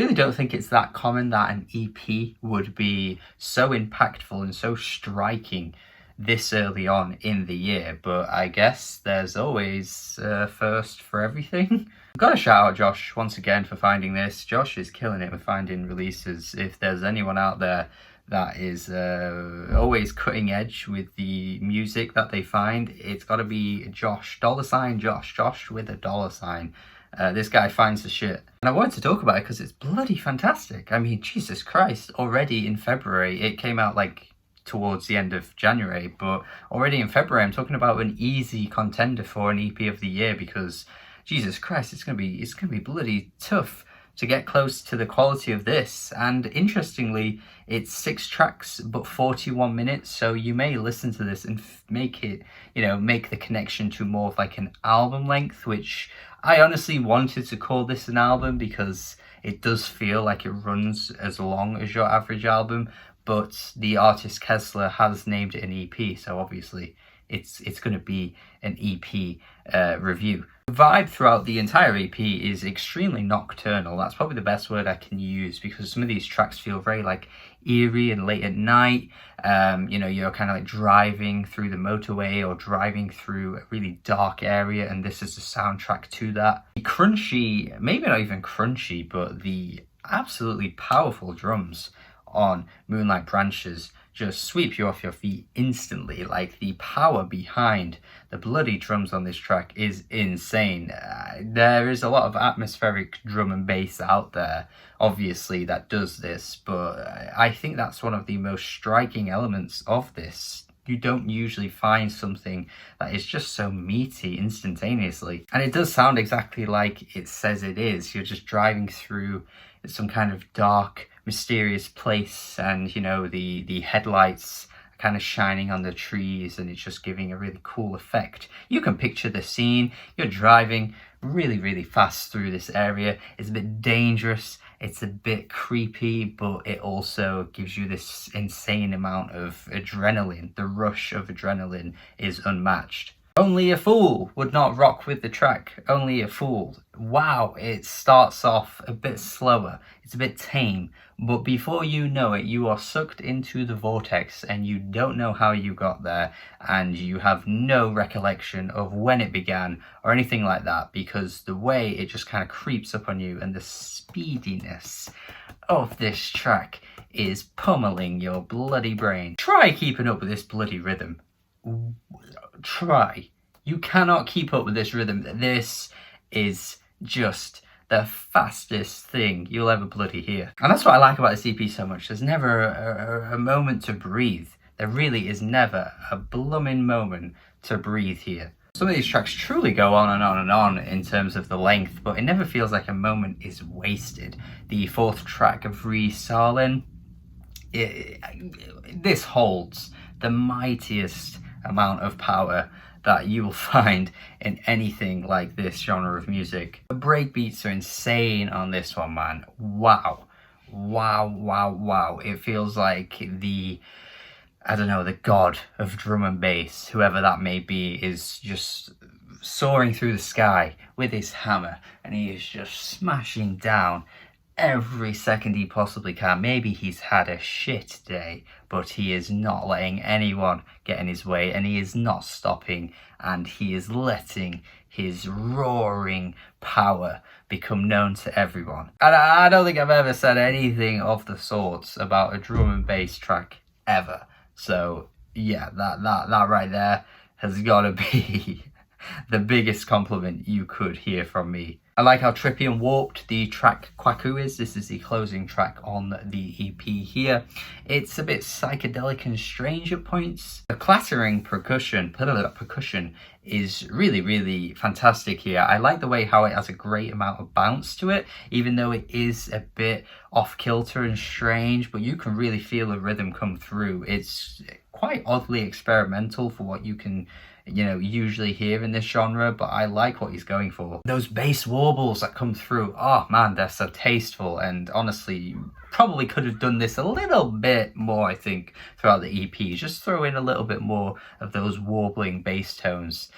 really don't think it's that common that an EP would be so impactful and so striking this early on in the year, but I guess there's always a first for everything. I've got to shout out Josh once again for finding this. Josh is killing it with finding releases. If there's anyone out there that is always cutting edge with the music that they find, it's got to be Josh. Josh with a $. This guy finds the shit. And I wanted to talk about it because it's bloody fantastic. I mean, Jesus Christ, already in February, it came out like towards the end of January, but already in February I'm talking about an easy contender for an EP of the year, because Jesus Christ, it's gonna be bloody tough to get close to the quality of this. And interestingly, it's 6 tracks but 41 minutes, so you may listen to this and make it, make the connection to more of like an album length, which I honestly wanted to call this an album because it does feel like it runs as long as your average album, but the artist Kessler has named it an EP, so obviously it's going to be an EP review. The vibe throughout the entire EP is extremely nocturnal. That's probably the best word I can use, because some of these tracks feel very like eerie and late at night. You're kind of like driving through the motorway or driving through a really dark area, and this is the soundtrack to that. The crunchy, maybe not even crunchy, but the absolutely powerful drums on Moonlight Branches just sweep you off your feet instantly. Like, the power behind the bloody drums on this track is insane. There is a lot of atmospheric drum and bass out there, obviously, that does this, but I think that's one of the most striking elements of this. You don't usually find something that is just so meaty instantaneously. And it does sound exactly like it says it is. You're just driving through some kind of dark, mysterious place, and the headlights are kind of shining on the trees, and it's just giving a really cool effect. You can picture the scene. You're driving really, really fast through this area. It's a bit dangerous, it's a bit creepy, but it also gives you this insane amount of adrenaline. The rush of adrenaline is unmatched. Only a fool would not rock with the track. Only a fool. Wow, it starts off a bit slower. It's a bit tame, but before you know it, you are sucked into the vortex and you don't know how you got there, and you have no recollection of when it began or anything like that, because the way it just kind of creeps up on you and the speediness of this track is pummeling your bloody brain. Try keeping up with this bloody rhythm. Try. You cannot keep up with this rhythm. This is just the fastest thing you'll ever bloody hear. And that's what I like about this EP so much. There's never a moment to breathe. There really is never a blooming moment to breathe here. Some of these tracks truly go on and on and on in terms of the length, but it never feels like a moment is wasted. The 4th track of Vrieselaan, this holds the mightiest amount of power that you will find in anything like this genre of music. The breakbeats are insane on this one, man. Wow. It feels like the god of drum and bass, whoever that may be, is just soaring through the sky with his hammer, and he is just smashing down every second he possibly can. Maybe he's had a shit day, but he is not letting anyone get in his way, and he is not stopping, and he is letting his roaring power become known to everyone. And I don't think I've ever said anything of the sorts about a drum and bass track ever. So yeah, that right there has got to be the biggest compliment you could hear from me. I like how trippy and warped the track Kraku is. This is the closing track on the EP here. It's a bit psychedelic and strange at points. The clattering percussion is really, really fantastic here. I like the way how it has a great amount of bounce to it, even though it is a bit off kilter and strange, but you can really feel the rhythm come through. It's quite oddly experimental for what you can usually hear in this genre, but I like what he's going for. Those bass warbles that come through, oh man, they're so tasteful, and honestly, probably could have done this a little bit more, I think, throughout the EP. Just throw in a little bit more of those warbling bass tones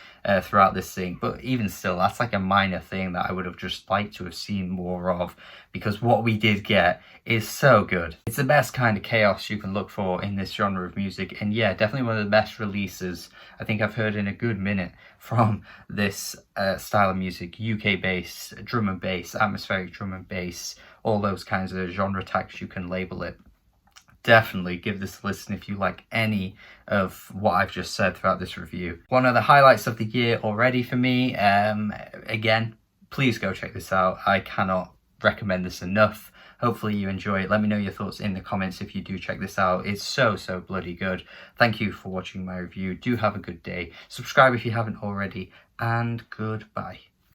throughout this thing. But even still, that's like a minor thing that I would have just liked to have seen more of, because what we did get is so good. It's the best kind of chaos you can look for in this genre of music, and yeah, definitely one of the best releases I think I've heard in a good minute from this style of music. UK bass, drum and bass, atmospheric drum and bass, all those kinds of genre tags you can label it. Definitely give this a listen if you like any of what I've just said throughout this review. One of the highlights of the year already for me. Again, please go check this out. I cannot recommend this enough. Hopefully you enjoy it. Let me know your thoughts in the comments if you do check this out. It's so bloody good. Thank you for watching my review. Do have a good day. Subscribe if you haven't already, and goodbye.